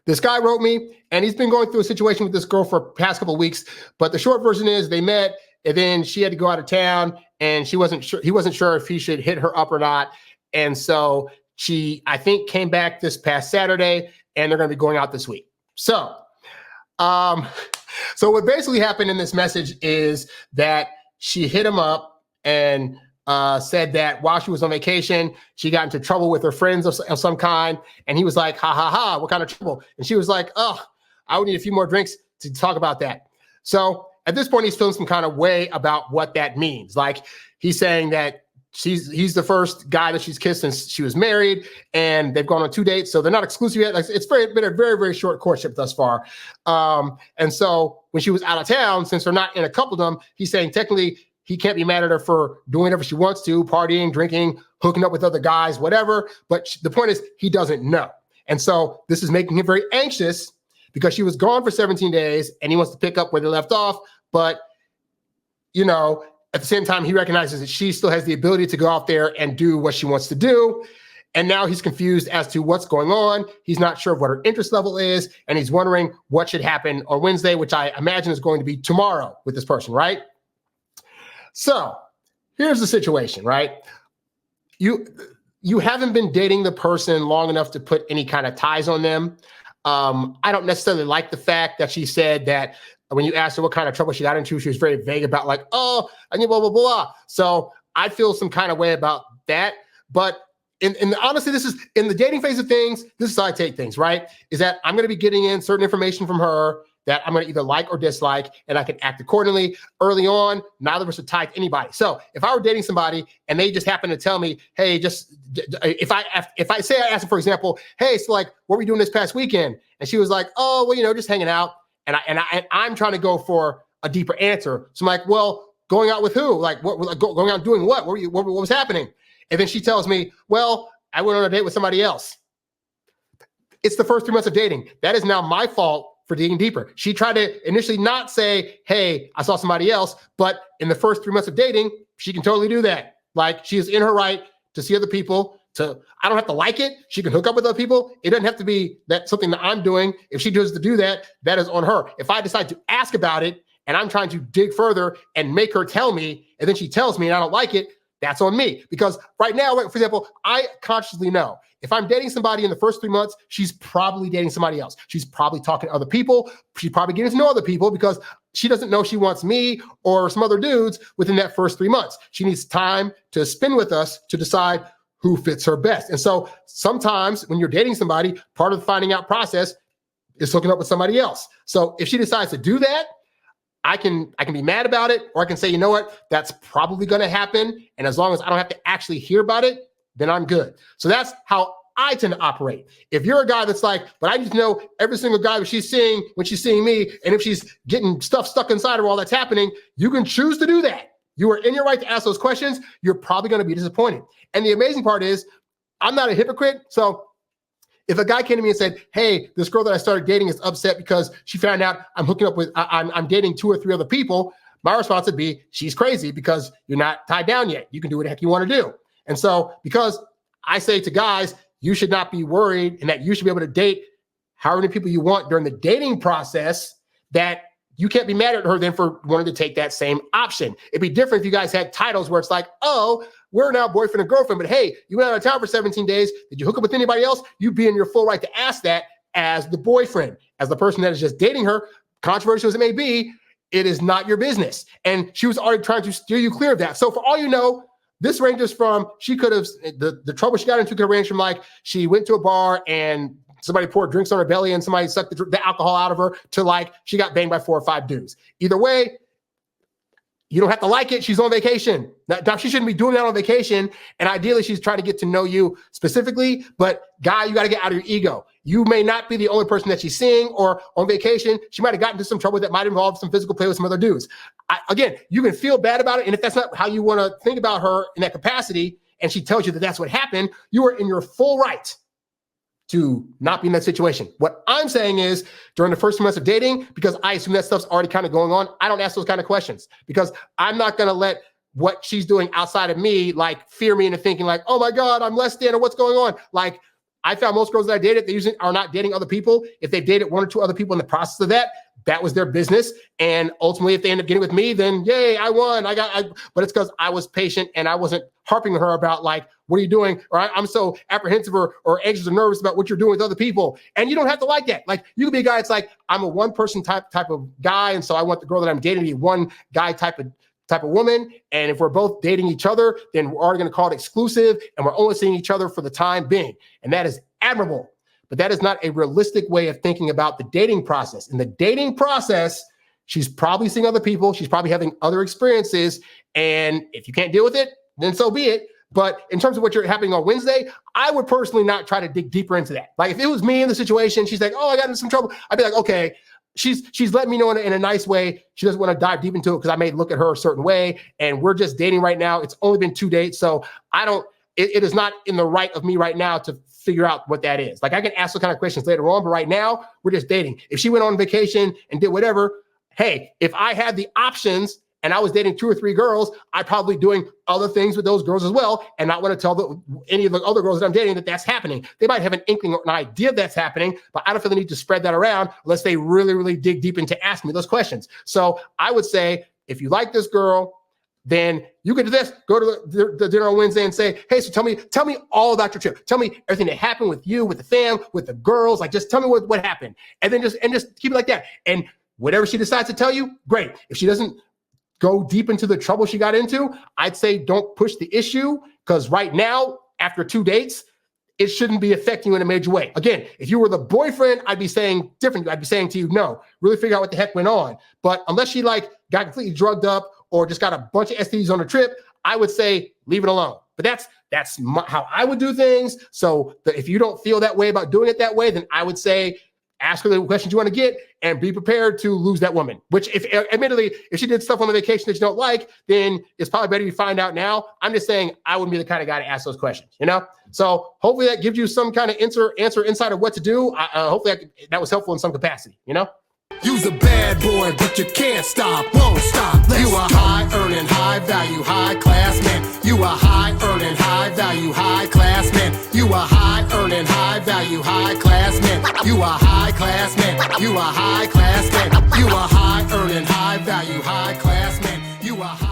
This guy wrote me, and he's been going through a situation with this girl for the past couple of weeks. But the short version is they met, and then she had to go out of town, and he wasn't sure if he should hit her up or not. And so she, I think, came back this past Saturday, and they're going to be going out this week. So what basically happened in this message is that she hit him up and said that while she was on vacation, she got into trouble with her friends of some kind. And he was like, ha, ha, ha, what kind of trouble? And she was like, oh, I would need a few more drinks to talk about that. So at this point, he's feeling some kind of way about what that means. Like, he's saying that he's the first guy that she's kissed since she was married, and they've gone on 2 dates. So they're not exclusive yet. Like, it's been a very, very short courtship thus far. And so when she was out of town, since they're not in a coupledom, he's saying technically he can't be mad at her for doing whatever she wants to, partying, drinking, hooking up with other guys, whatever. But the point is, he doesn't know. And so this is making him very anxious because she was gone for 17 days and he wants to pick up where they left off. But, you know, at the same time, he recognizes that she still has the ability to go out there and do what she wants to do. And now he's confused as to what's going on. He's not sure what her interest level is. And he's wondering what should happen on Wednesday, which I imagine is going to be tomorrow with this person, right? So here's the situation, right? You haven't been dating the person long enough to put any kind of ties on them. I don't necessarily like the fact that she said that when you asked her what kind of trouble she got into, she was very vague about like, oh, I need blah, blah, blah. So I feel some kind of way about that. But honestly, this is in the dating phase of things, this is how I take things, right? Is that I'm going to be getting in certain information from her that I'm going to either like or dislike, and I can act accordingly. Early on, neither of us are tied to anybody. So if I were dating somebody and they just happen to tell me, hey, just if I say I asked her, for example, hey, so like, what were you doing this past weekend? And she was like, oh, well, you know, just hanging out. And I'm trying to go for a deeper answer. So I'm like, well, going out with who? Like, what? Going out doing what? What was happening? And then she tells me, well, I went on a date with somebody else. It's the first 3 months of dating. That is now my fault for digging deeper. She tried to initially not say, hey, I saw somebody else, but in the first 3 months of dating, she can totally do that. Like, she is in her right to see other people. I don't have to like it. She can hook up with other people. It doesn't have to be that something that I'm doing. If she does to do that, that is on her. If I decide to ask about it and I'm trying to dig further and make her tell me, and then she tells me and I don't like it, that's on me. Because right now, for example, I consciously know if I'm dating somebody in the first 3 months, she's probably dating somebody else. She's probably talking to other people. She's probably getting to know other people because she doesn't know she wants me or some other dudes within that first 3 months. She needs time to spend with us to decide who fits her best. And so sometimes when you're dating somebody, part of the finding out process is hooking up with somebody else. So if she decides to do that, I can be mad about it, or I can say, you know what, that's probably going to happen. And as long as I don't have to actually hear about it, then I'm good. So that's how I tend to operate. If you're a guy that's like, but I just know every single guy that she's seeing when she's seeing me, and if she's getting stuff stuck inside her while that's happening, you can choose to do that. You are in your right to ask those questions. You're probably going to be disappointed. And the amazing part is, I'm not a hypocrite. So if a guy came to me and said, hey, this girl that I started dating is upset because she found out I'm dating 2 or 3 other people, my response would be, she's crazy because you're not tied down yet. You can do what the heck you want to do. And so because I say to guys, you should not be worried and that you should be able to date however many people you want during the dating process, that you can't be mad at her then for wanting to take that same option. It'd be different if you guys had titles where it's like, oh, we're now boyfriend and girlfriend, but hey, you went out of town for 17 days. Did you hook up with anybody else? You'd be in your full right to ask that as the boyfriend. As the person that is just dating her, controversial as it may be, it is not your business. And she was already trying to steer you clear of that. So for all you know, this ranges from, she could have, the trouble she got into could range from like, she went to a bar and somebody poured drinks on her belly and somebody sucked the alcohol out of her, to like, she got banged by 4 or 5 dudes. Either way, you don't have to like it. She's on vacation. Now, she shouldn't be doing that on vacation. And ideally, she's trying to get to know you specifically. But guy, you got to get out of your ego. You may not be the only person that she's seeing, or on vacation, she might have gotten into some trouble that might involve some physical play with some other dudes. Again, you can feel bad about it. And if that's not how you want to think about her in that capacity, and she tells you that that's what happened, you are in your full right to not be in that situation. What I'm saying is, during the first 2 months of dating, because I assume that stuff's already kind of going on, I don't ask those kind of questions, because I'm not going to let what she's doing outside of me, like, fear me into thinking like, oh my God, I'm less than, or what's going on? Like, I found most girls that I dated, they usually are not dating other people. If they dated one or two other people in the process of that, that was their business. And ultimately, if they end up getting with me, then yay, I won. But it's because I was patient and I wasn't harping on her about like, what are you doing? Or I'm so apprehensive or anxious or nervous about what you're doing with other people. And you don't have to like that. Like you can be a guy, it's like, I'm a one person type of guy. And so I want the girl that I'm dating to be one guy type of woman. And if we're both dating each other, then we're already going to call it exclusive. And we're only seeing each other for the time being. And that is admirable. But that is not a realistic way of thinking about the dating process. In the dating process, she's probably seeing other people. She's probably having other experiences. And if you can't deal with it, then so be it. But in terms of what you're happening on Wednesday, I would personally not try to dig deeper into that. Like if it was me in the situation, she's like, oh, I got into some trouble. I'd be like, okay, she's letting me know in a nice way. She doesn't want to dive deep into it because I may look at her a certain way. And we're just dating right now. It's only been 2 dates. So it is not in the right of me right now to figure out what that is. Like I can ask those kind of questions later on, but right now we're just dating. If she went on vacation and did whatever, hey, if I had the options and I was dating 2 or 3 girls, I'd probably doing other things with those girls as well and not want to tell any of the other girls that I'm dating that that's happening. They might have an inkling or an idea that's happening, but I don't feel the need to spread that around unless they really, really dig deep into asking me those questions. So I would say, if you like this girl, then you could do this, go to the dinner on Wednesday and say, hey, so tell me all about your trip. Tell me everything that happened with you, with the fam, with the girls. Like, just tell me what happened. And then just keep it like that. And whatever she decides to tell you, great. If she doesn't go deep into the trouble she got into, I'd say don't push the issue, because right now, after 2 dates, it shouldn't be affecting you in a major way. Again, if you were the boyfriend, I'd be saying different. I'd be saying to you, no, really figure out what the heck went on. But unless she got completely drugged up or just got a bunch of STDs on the trip, I would say leave it alone. But that's how I would do things. So if you don't feel that way about doing it that way, then I would say ask her the questions you want to get and be prepared to lose that woman. Which, admittedly, if she did stuff on the vacation that you don't like, then it's probably better you find out now. I'm just saying I wouldn't be the kind of guy to ask those questions, So hopefully that gives you some kind of answer insight of what to do. Hopefully that was helpful in some capacity, You's a bad boy, but you can't stop, won't stop. You a high-earning, high-value, high-class man. You a high-earning, high-value, high-class man. You a high-earning, high-value, high-class man. You a high-class man. You a high-class man. You a high-earning, high-value, high-class man. You a high